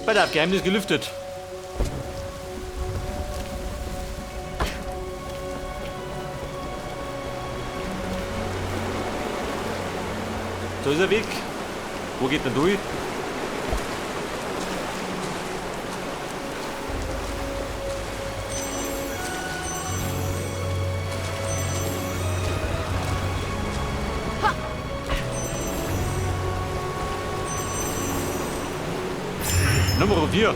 Bei der Geheimnis gelüftet. Da ist er weg. Wo geht denn durch? Nummer 4.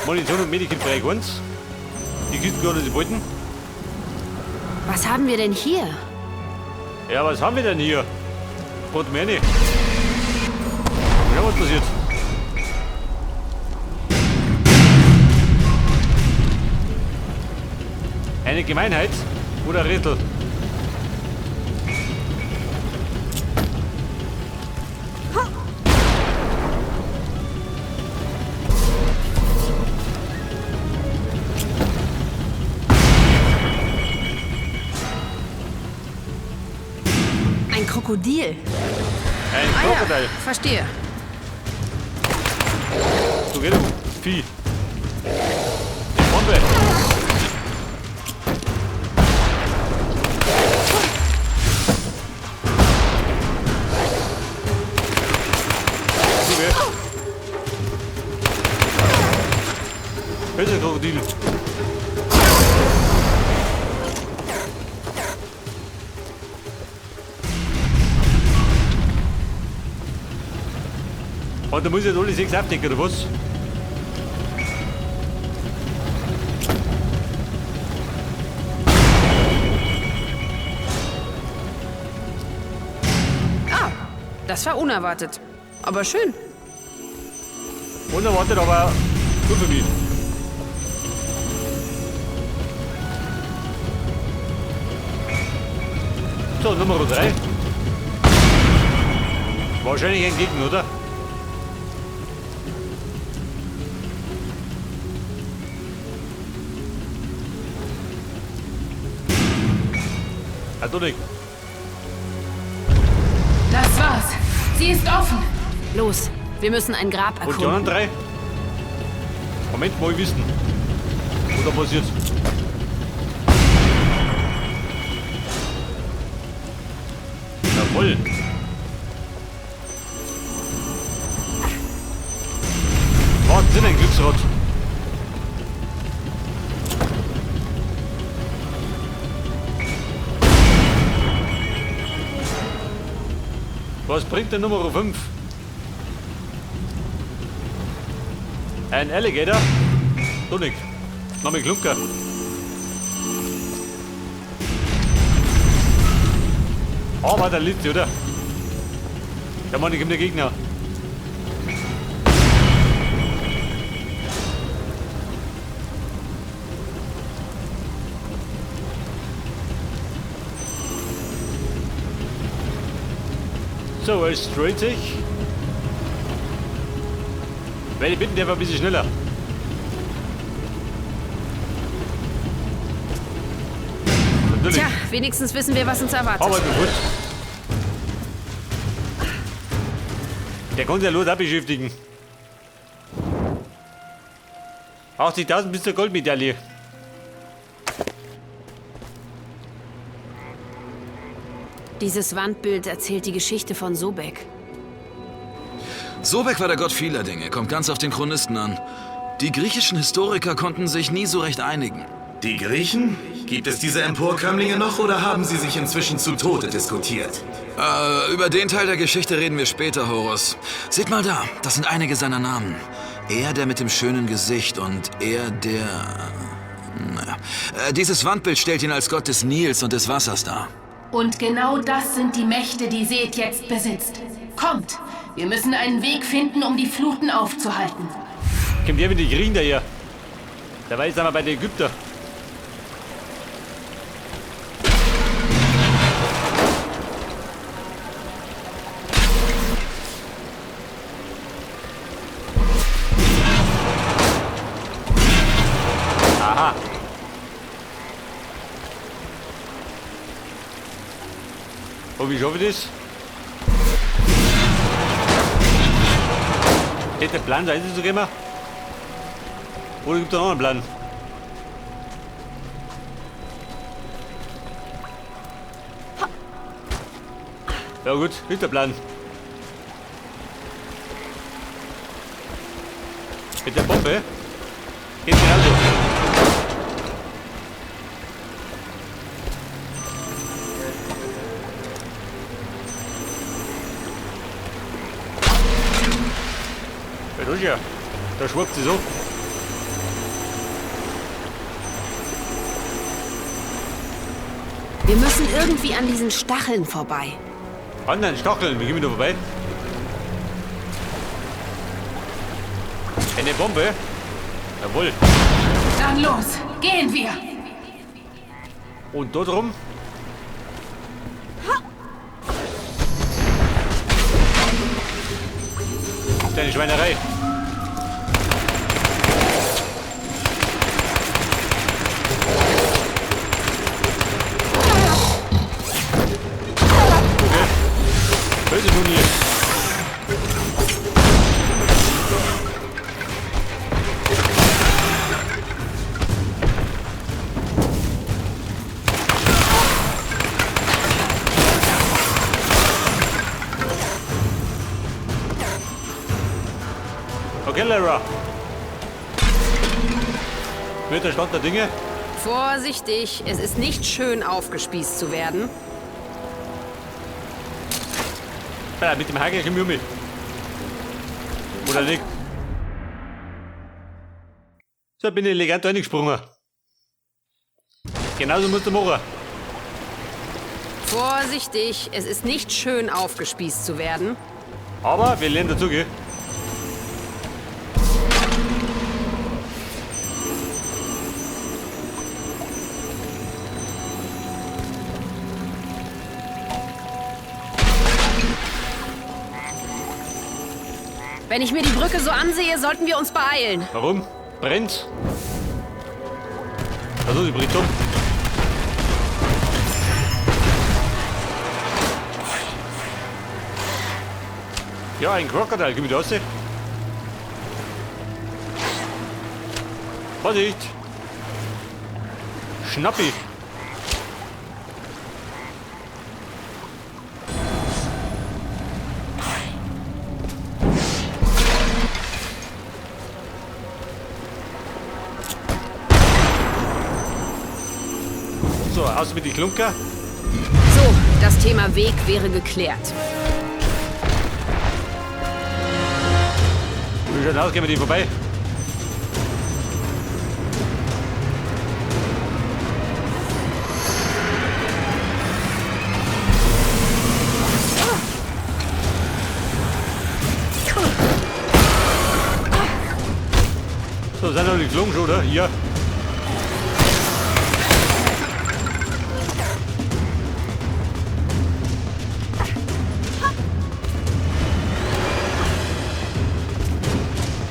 Munition und Medikit Bereich 1. Die Kisten gehören sie wollten. Was haben wir denn hier? Ja, was haben wir denn hier? Portemonnaie. Ja, was passiert? Eine Gemeinheit oder ein Rätsel? Ein Krokodil. Ein Krokodil. Ja, verstehe. So geht es. Vieh. Bombe. So geht. Welcher Krokodil? Und da muss ich jetzt alle 6 abdecken, oder was? Ah, das war unerwartet. Aber schön. Unerwartet, aber gut für mich. So, Nummer 3. Wahrscheinlich ein Gegner, oder? Adonik. Das war's. Sie ist offen. Los, wir müssen ein Grab Und die anderen erkunden. 3? Moment, mal wissen. Was da passiert? Jawohl. Wahnsinn, ein Glücksrad. Was bringt der Nummer 5? Ein Alligator? Donik. Name Klunker. Aber der Litze, oder? Der Mann, ich komme der Gegner. So, er streut sich. Weil ich bitten, der war ein bisschen schneller. Natürlich. Tja, wenigstens wissen wir, was uns erwartet. Aber gut. Der kann sich ja los auch beschäftigen. 80.000 bis zur Goldmedaille. Dieses Wandbild erzählt die Geschichte von Sobek. Sobek war der Gott vieler Dinge, kommt ganz auf den Chronisten an. Die griechischen Historiker konnten sich nie so recht einigen. Die Griechen? Gibt es diese Emporkömmlinge noch oder haben sie sich inzwischen zu Tode diskutiert? Über den Teil der Geschichte reden wir später, Horus. Seht mal da, das sind einige seiner Namen. Er, der mit dem schönen Gesicht und er, der... Naja. Dieses Wandbild stellt ihn als Gott des Nils und des Wassers dar. Und genau das sind die Mächte, die Seth jetzt besitzt. Kommt, wir müssen einen Weg finden, um die Fluten aufzuhalten. Kommt der mit den Griechen daher? Dabei sind wir bei den Ägyptern. Aha. Und wie schaffe ich das? Hätte der Plan sein zu gehen? Oder gibt es noch einen Plan? Ja gut, ist der Plan. Mit der Bombe geht genauso. Ja, das ist ja. Da schwappt sie so. Wir müssen irgendwie an diesen Stacheln vorbei. An den Stacheln, wie gehen wir da vorbei? Eine Bombe? Jawohl. Dann los, gehen wir. Und dort rum? Deine Schweinerei. Okay. Böse nun hier. Okay, Lara. Wird der Stand der Dinge? Vorsichtig, es ist nicht schön, aufgespießt zu werden. Mit dem Hagel im Jummi. Oder nicht? So, bin ich elegant reingesprungen. Genauso musst du machen. Vorsichtig, es ist nicht schön, aufgespießt zu werden. Aber wir lernen dazu, gell? Wenn ich mir die Brücke so ansehe, sollten wir uns beeilen. Warum? Brennt? Also, die bringt um. Ja, ein Krokodil, gib mir das. Vorsicht! Schnappi! So, aus mit die Klunker. So, das Thema Weg wäre geklärt. Wie schaut aus, gehen wir die vorbei? So, sind noch die Klungen schon, oder? Hier.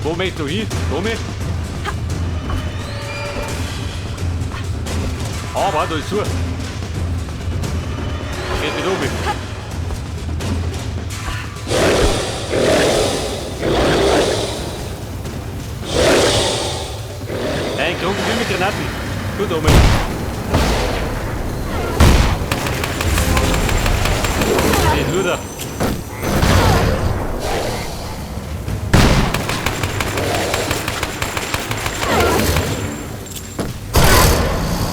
Wo möchtest du hin? Tommy? Aber da ist zu. Geht nicht oben. Ein Klumpen mit Granaten. Gut, Tommy. Den nur da.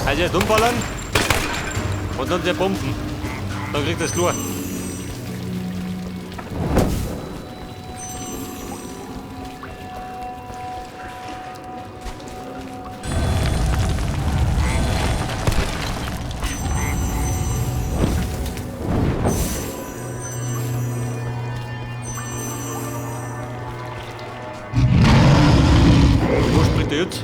Also erst umballern und dann der Pumpen. Dann kriegt das klar. Wo springt der jetzt?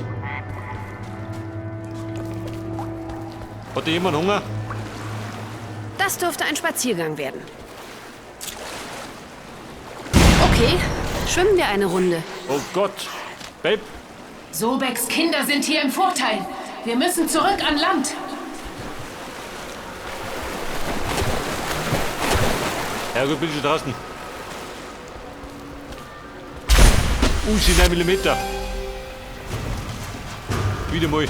Hat jemand Hunger? Das dürfte ein Spaziergang werden. Okay, schwimmen wir eine Runde. Oh Gott. Babe, Sobeks Kinder sind hier im Vorteil. Wir müssen zurück an Land. Ja gut, bin ich schon draußen. 9 Millimeter. Wieder mal.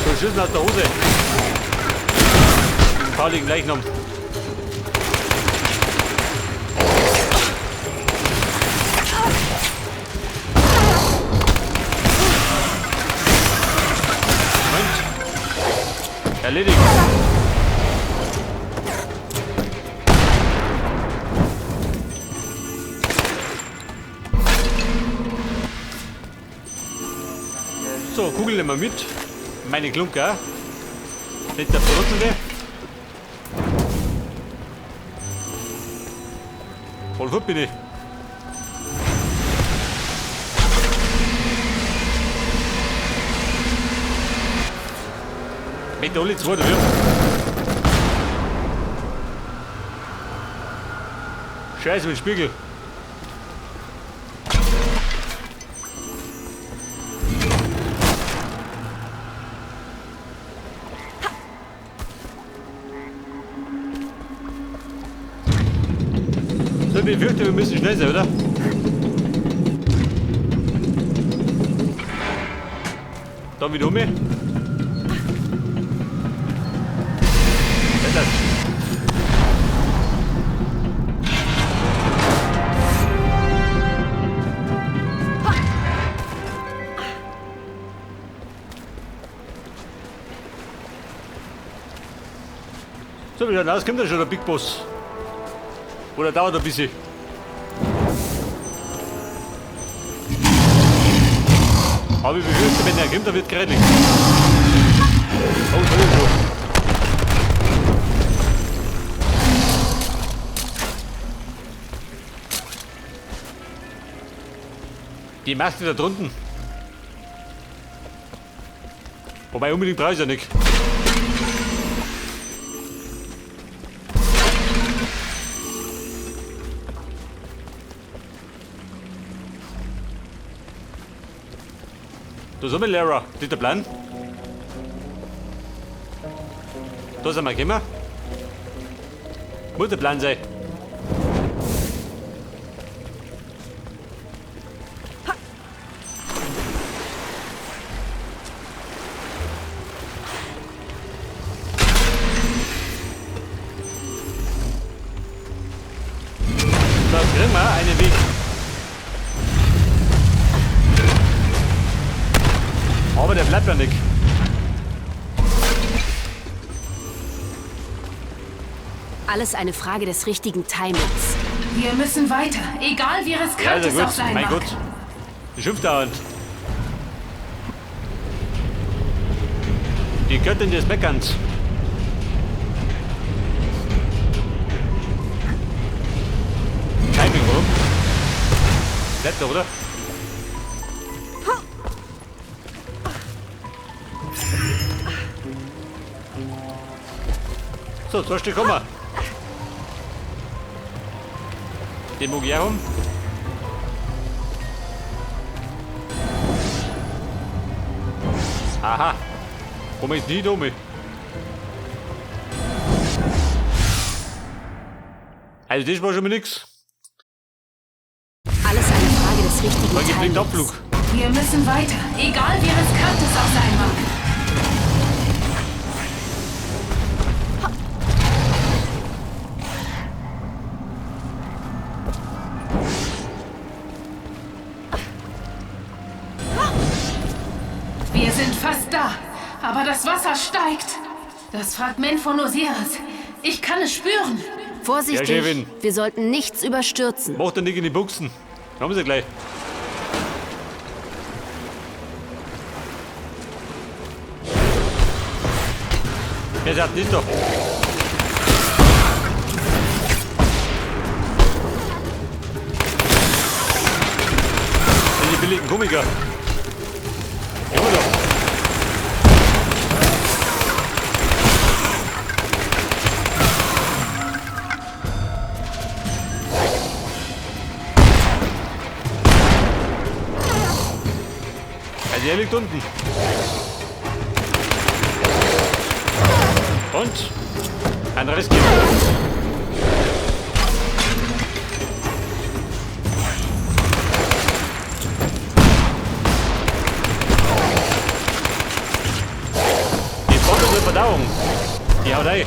So, Schüssen aus der Hose. Ein paar liegen gleich noch. Moment. Erledigt. So, Kugel nehmen wir mit. Meine Klunke auch. Nicht der Verrottelte. Voll gut bin ich. Mit alle zwei dafür. Scheiße mit dem Spiegel. So, ich fürchte, wir müssen schnell sein, oder? Dann wieder um mich. Das. So, wie schaut aus? Kommt da schon der Big Boss? Oder dauert ein bisschen? Aber ich befürchte, wenn er kommt, dann wird gerettet. Oh, Entschuldigung. Die Maske da drunten. Wobei unbedingt brauche ich ja nicht. Da sind wir, Lara. Das ist der Plan. Da sind wir gekommen. Muss der Plan sein. Da kriegen wir einen Weg. Aber der bleibt ja nicht. Alles eine Frage des richtigen Timings. Wir müssen weiter, egal wie Ja, riskant also es auch gut. sein Mein mag. Gott. Die schimpft dauernd. Die Göttin des Meckerns. Timing, warum? Bleibt doch, oder? So, 2 Stück kommen. Den mag ich auch haben. Aha. Komm jetzt nicht um mich. Also das war schon mal nix. Alles eine Frage des richtigen Dann gibt es Timings. Abflug. Wir müssen weiter, egal wie riskant es auch sein mag. Wir sind fast da, aber das Wasser steigt. Das Fragment von Osiris. Ich kann es spüren. Ja, Vorsichtig, Chefin. wir sollten nichts überstürzen. Macht er nicht in die Buchsen. Haben sie gleich. Wer sagt nicht doch? Die billigen Gummiger. Immer doch. Also er liegt unten. Und ein Rescue. Die Bombe zur Verdauung. Die haut ein.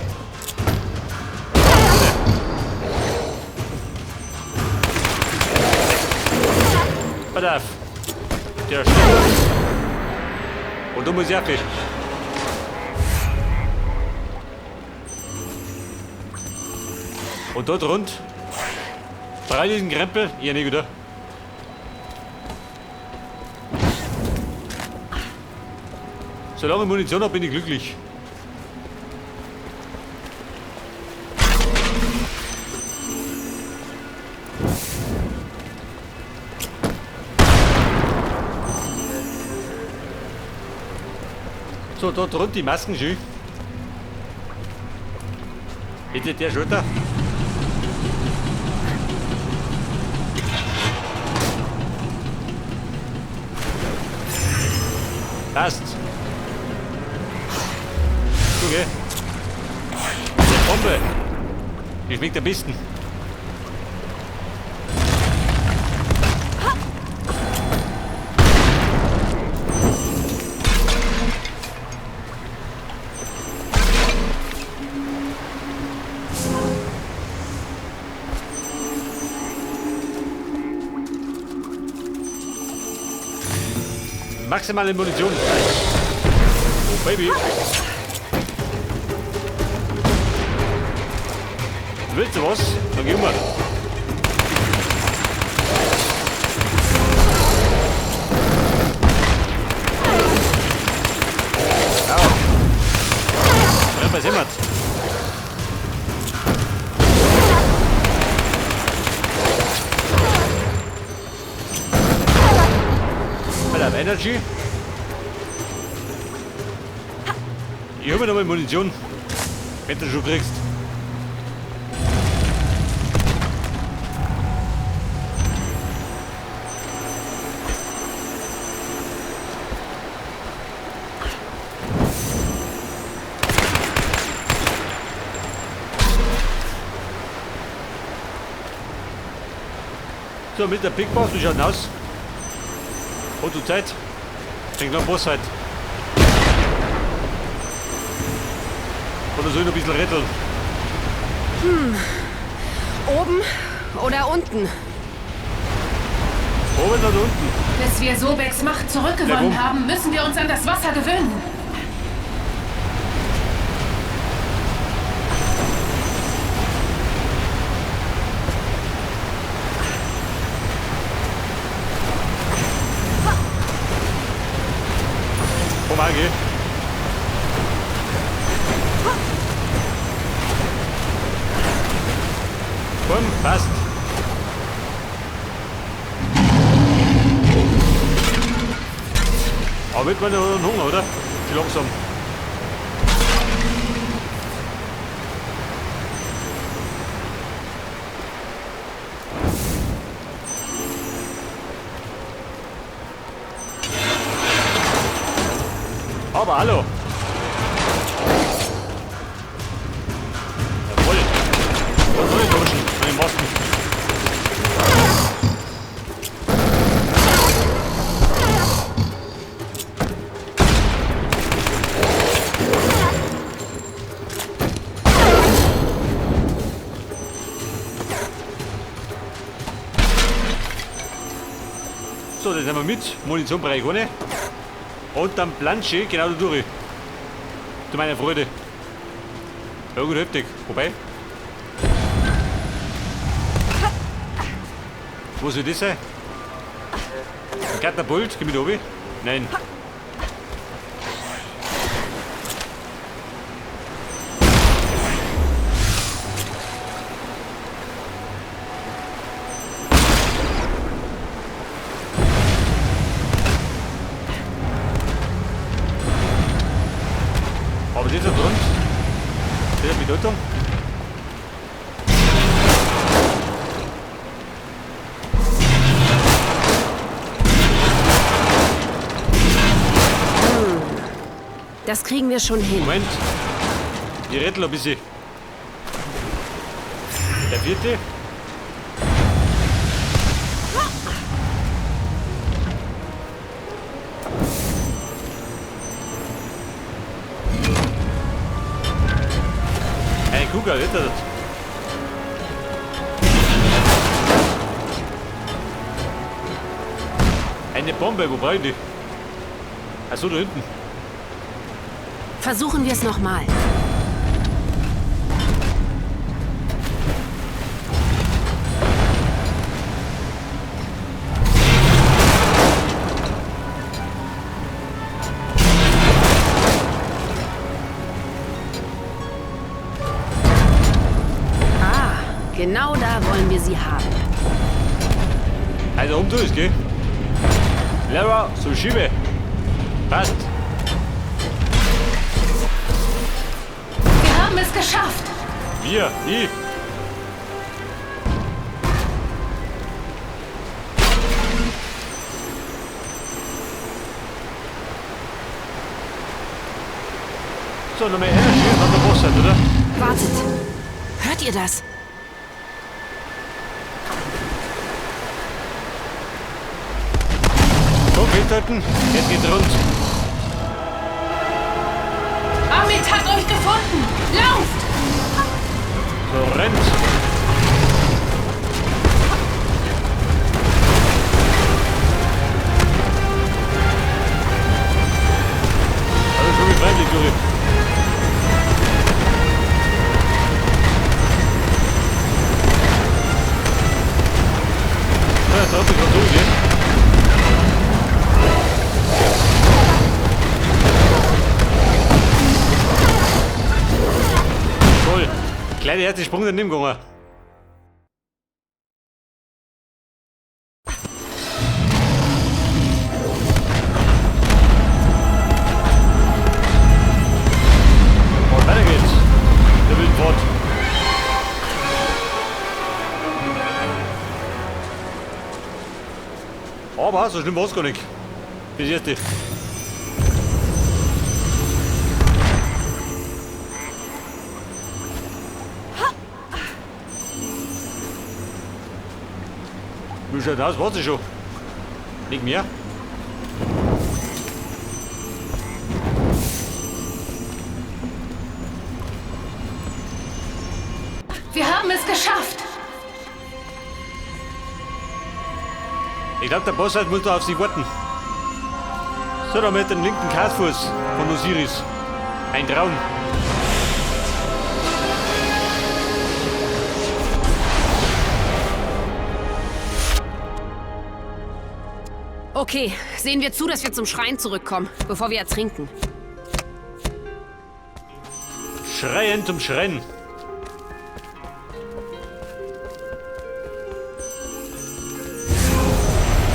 Pass auf. Der stirbt. Und du musst ja fit. Und dort rund. Drei diesen Krempel. Hier nicht wieder. Solange ich Munition habe, bin ich glücklich. So, dort rund die Masken schön. Bitte der Schulter. Passt. So, gell? Die Bombe. Die schmeckt am besten. Maximale Munition. Oh, Baby. Willst du was? Dann geh mal. Au. Ja, was immer. Energy. Ich hol mir noch mal Munition, wenn du schon kriegst. So, mit der Big Boss, wie schaut aus? Und du Zeit? Denk noch ein Boss halt. Oder soll ich noch ein bisschen retteln? Oben oder unten? Oben oder unten? Bis wir Sobeks Macht zurückgewonnen haben, müssen wir uns an das Wasser gewöhnen. Komm mal, geh. Komm, passt. Aber mit meiner Hunger, oder? Wie langsam. Aber hallo. Jawohl. Was soll ich tauschen von den Mosten? So, das nehmen wir mit. Munition brauche ich ohne. Und dann Planche genau da durch. Zu meiner Freude. Ja gut, heftig. Wobei. Wo soll das sein? Ein Katapult? Geh mit oben? Nein. Aber dieser Grund, der Bedeutung. Das kriegen wir schon hin. Moment. Die retteln ein bisschen. Der vierte. Hey, guck mal, rettet. Eine Bombe, wo brauche ich die? Achso, da hinten. Versuchen wir es nochmal. Genau da wollen wir sie haben. Also, durch, gell? Lara, so schiebe. Passt. Wir haben es geschafft. Wir, ich. So, noch mehr Energie und dann der Boss sein, oder? Wartet. Hört ihr das? So, festhalten. Jetzt geht's rund. Amit hat euch gefunden. Lauft! So, rennt. Also schon befreundlich, Juri. Ja, jetzt hat sich was durch, gell? Toll. Kleine Herz, Sprung daneben gegangen. Und weiter geht's. Der wilden Fahrt. Aber so schlimm war es gar nicht. Bis jetzt. Wie schaut aus? War's schon? Nicht mehr? Wir haben es geschafft. Ich glaube, der Boss halt muss da auf sie warten. So, da mit dem linken Kasfuß von Osiris. Ein Traum. Okay, sehen wir zu, dass wir zum Schrein zurückkommen, bevor wir ertrinken. Schreien zum Schreien.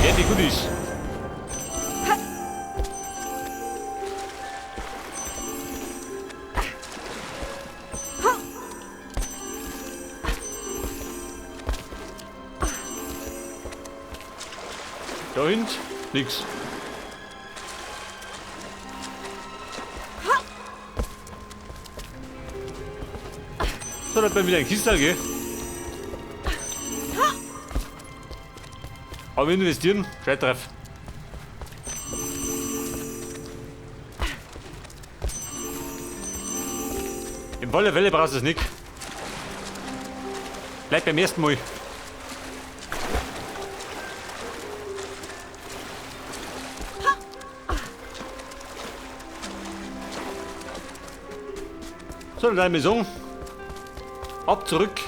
Ja, die Goodies. Da hinten nix. So, dann wieder ein Kistel, gell? Aber investieren, gescheit drauf. Im Wolle Welle brauchst du es nicht. Bleib beim ersten Mal. So, dann wir sagen, ab zurück